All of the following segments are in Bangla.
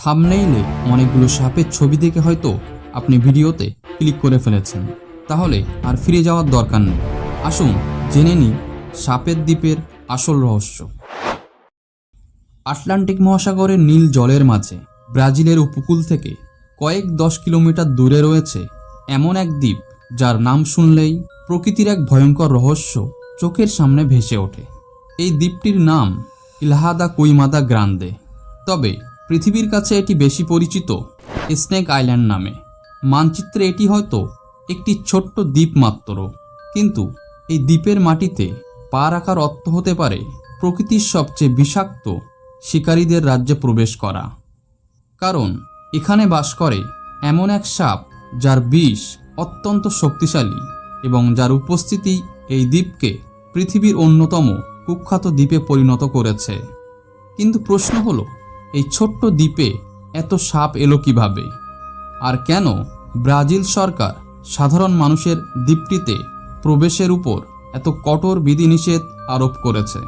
থাম্বনেইলে অনেকগুলো সাপের ছবি দেখে হয়তো আপনি ভিডিওতে ক্লিক করে ফেলেছেন, তাহলে আর ফিরে যাওয়ার দরকার নেই। আসুন জেনে নিই সাপের দ্বীপের আসল রহস্য। আটলান্টিক মহাসাগরের নীল জলের মাঝে ব্রাজিলের উপকূল থেকে কয়েক 10 কিলোমিটার দূরে রয়েছে এমন এক দ্বীপ, যার নাম শুনলেই প্রকৃতির এক ভয়ঙ্কর রহস্য চোখের সামনে ভেসে ওঠে। এই দ্বীপটির নাম ইলহা দা কুইমাদা গ্রান্দে, তবে পৃথিবীর কাছে এটি বেশি পরিচিত স্নেক আইল্যান্ড নামে। মানচিত্রে এটি হয়তো একটি ছোট্ট দ্বীপ মাত্র, কিন্তু এই দ্বীপের মাটিতে পা রাখার অর্থ হতে পারে প্রকৃতির সবচেয়ে বিষাক্ত শিকারীদের রাজ্যে প্রবেশ করা। কারণ এখানে বাস করে এমন এক সাপ যার বিষ অত্যন্ত শক্তিশালী এবং যার উপস্থিতি এই দ্বীপকে পৃথিবীর অন্যতম কুখ্যাত দ্বীপে পরিণত করেছে। কিন্তু প্রশ্ন হলো, এই ছোট্ট দ্বীপে এত সাপ এলো কিভাবে? আর কেন ব্রাজিল সরকার সাধারণ মানুষের দ্বীপটিতে প্রবেশের উপর এত কঠোর বিধিনিষেধ আরোপ করেছে?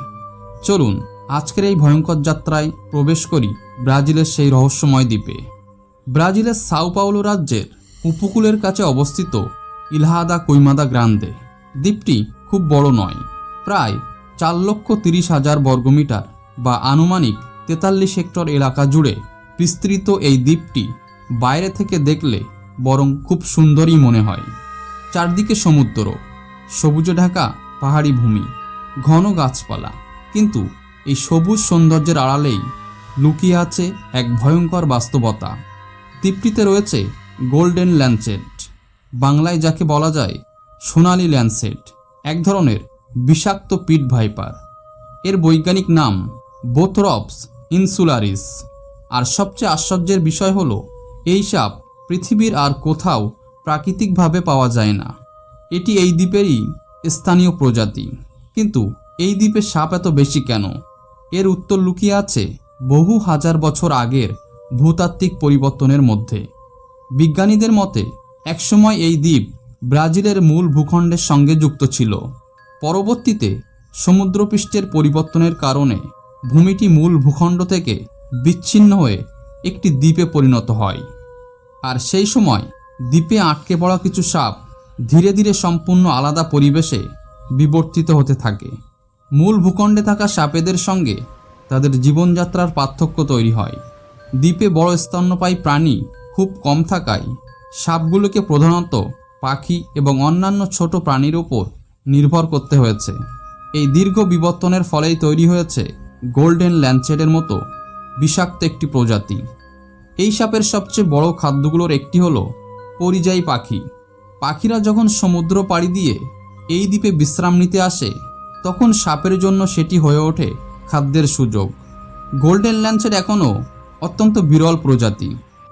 চলুন আজকের এই ভয়ঙ্কর যাত্রায় প্রবেশ করি ব্রাজিলের সেই রহস্যময় দ্বীপে। ব্রাজিলের সাও পাওলো রাজ্যের উপকূলের কাছে অবস্থিত ইলহা দা কুইমাদা গ্রান্দে দ্বীপটি খুব বড় নয়, প্রায় 4,30,000 বর্গমিটার বা আনুমানিক 43 হেক্টর এলাকা জুড়ে বিস্তৃত। এই দ্বীপটি বাইরে থেকে দেখলে বরং খুব সুন্দরই মনে হয়। চারদিকে সমুদ্র, সবুজে ঢাকা পাহাড়ি ভূমি, ঘন গাছপালা, কিন্তু এই সবুজ সৌন্দর্যের আড়ালেই লুকিয়ে আছে এক ভয়ঙ্কর বাস্তবতা। দ্বীপটিতে রয়েছে গোল্ডেন ল্যান্সেট, বাংলায় যাকে বলা যায় সোনালি ল্যান্সেট, এক ধরনের বিষাক্ত পিট ভাইপার। এর বৈজ্ঞানিক নাম বোথরপস ইনসুলারিস। আর সবচেয়ে আশ্চর্যের বিষয় হলো, এই সাপ পৃথিবীর আর কোথাও প্রাকৃতিকভাবে পাওয়া যায় না। এটি এই দ্বীপেরই স্থানীয় প্রজাতি। কিন্তু এই দ্বীপে সাপ এত বেশি কেন? এর উত্তর লুকিয়ে আছে বহু হাজার বছর আগের ভূতাত্ত্বিক পরিবর্তনের মধ্যে। বিজ্ঞানীদের মতে একসময় এই দ্বীপ ব্রাজিলের মূল ভূখণ্ডের সঙ্গে যুক্ত ছিল। পরবর্তীতে সমুদ্রপৃষ্ঠের পরিবর্তনের কারণে ভূমিটি মূল ভূখণ্ড থেকে বিচ্ছিন্ন হয়ে একটি দ্বীপে পরিণত হয়। আর সেই সময় দ্বীপে আটকে পড়া কিছু সাপ ধীরে ধীরে সম্পূর্ণ আলাদা পরিবেশে বিবর্তিত হতে থাকে। মূল ভূখণ্ডে থাকা সাপেদের সঙ্গে তাদের জীবনযাত্রার পার্থক্য তৈরি হয়। দ্বীপে বড় স্তন্যপায়ী প্রাণী খুব কম থাকায় সাপগুলোকে প্রধানত পাখি এবং অন্যান্য ছোট প্রাণীর উপর নির্ভর করতে হয়েছে। এই দীর্ঘ বিবর্তনের ফলেই তৈরি হয়েছে গোল্ডেন ল্যান্সেটের মতো বিষাক্ত একটি প্রজাতি। এই সাপের সবচেয়ে বড় খাদ্যগুলোর একটি হলো পরিযায়ী পাখি। পাখিরা যখন সমুদ্র পাড়ি দিয়ে এই দ্বীপে বিশ্রাম নিতে আসে, তখন সাপের জন্য সেটি হয়ে ওঠে খাদ্যের সুযোগ। গোল্ডেন ল্যান্সেট এখনও অত্যন্ত বিরল প্রজাতি।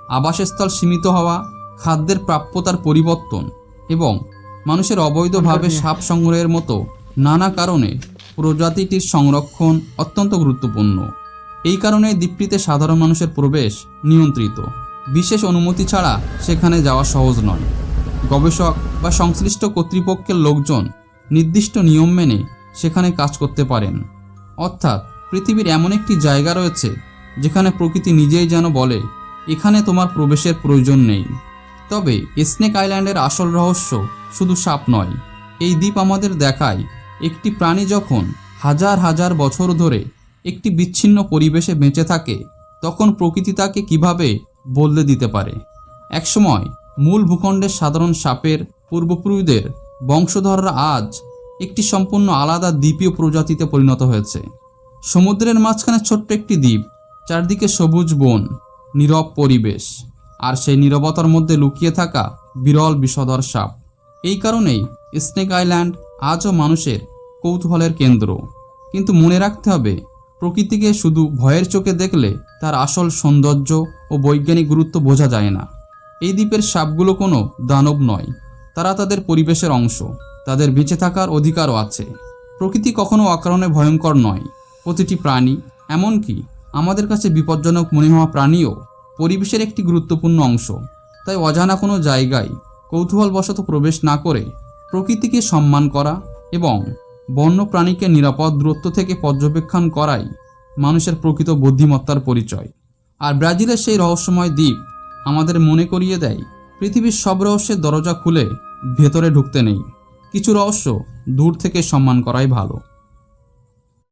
আবাসস্থল সীমিত হওয়া, খাদ্যের প্রাপ্যতার পরিবর্তন এবং মানুষের অবৈধভাবে সাপ সংগ্রহের মতো নানা কারণে প্রজাতিটির সংরক্ষণ অত্যন্ত গুরুত্বপূর্ণ। এই কারণে দ্বীপটিতে সাধারণ মানুষের প্রবেশ নিয়ন্ত্রিত। বিশেষ অনুমতি ছাড়া সেখানে যাওয়া সহজ নয়। গবেষক বা সংশ্লিষ্ট কর্তৃপক্ষের লোকজন নির্দিষ্ট নিয়ম মেনে সেখানে কাজ করতে পারেন। অর্থাৎ পৃথিবীর এমন একটি জায়গা রয়েছে যেখানে প্রকৃতি নিজেই যেন বলে, এখানে তোমার প্রবেশের প্রয়োজন নেই। তবে স্নেক আইল্যান্ডের আসল রহস্য শুধু সাপ নয়। এই দ্বীপ আমাদের দেখায় একটি প্রাণী যখন হাজার হাজার বছর ধরে একটি বিচ্ছিন্ন পরিবেশে বেঁচে থাকে, তখন প্রকৃতি তাকে কিভাবে বদলে দিতে পারে। একসময় মূল ভূখণ্ডের সাধারণ সাপের পূর্বপুরুষদের বংশধররা আজ একটি সম্পূর্ণ আলাদা দ্বীপীয় প্রজাতিতে পরিণত হয়েছে। সমুদ্রের মাঝখানে ছোট্ট একটি দ্বীপ, চারদিকে সবুজ বন, নীরব পরিবেশ, আর সেই নীরবতার মধ্যে লুকিয়ে থাকা বিরল বিষধর সাপ। এই কারণেই স্নেক আইল্যান্ড আজও মানুষের কৌতূহলের কেন্দ্র। কিন্তু মনে রাখতে হবে, প্রকৃতিকে শুধু ভয়ের চোখে দেখলে তার আসল সৌন্দর্য ও বৈজ্ঞানিক গুরুত্ব বোঝা যায় না। এই দ্বীপের সাপগুলো কোনো দানব নয়, তারা তাদের পরিবেশের অংশ। তাদের বেঁচে থাকার অধিকারও আছে। প্রকৃতি কখনো অকারণে ভয়ঙ্কর নয়। প্রতিটি প্রাণী, এমনকি আমাদের কাছে বিপজ্জনক মনে হওয়া প্রাণীও পরিবেশের একটি গুরুত্বপূর্ণ অংশ। তাই অজানা কোনো জায়গায় কৌতূহলবশত প্রবেশ না করে প্রকৃতিকে সম্মান করা এবং বন্য প্রাণীকে নিরাপদ দূরত্ব থেকে পর্যবেক্ষণ করাই মানুষের প্রকৃত বুদ্ধিমত্তার পরিচয়। আর ব্রাজিলের সেই রহস্যময় দ্বীপ আমাদের মনে করিয়ে দেয় পৃথিবীর সব রহস্যের দরজা খুলে ভেতরে ঢুকতে নেই, কিছু রহস্য দূর থেকে সম্মান করাই ভালো।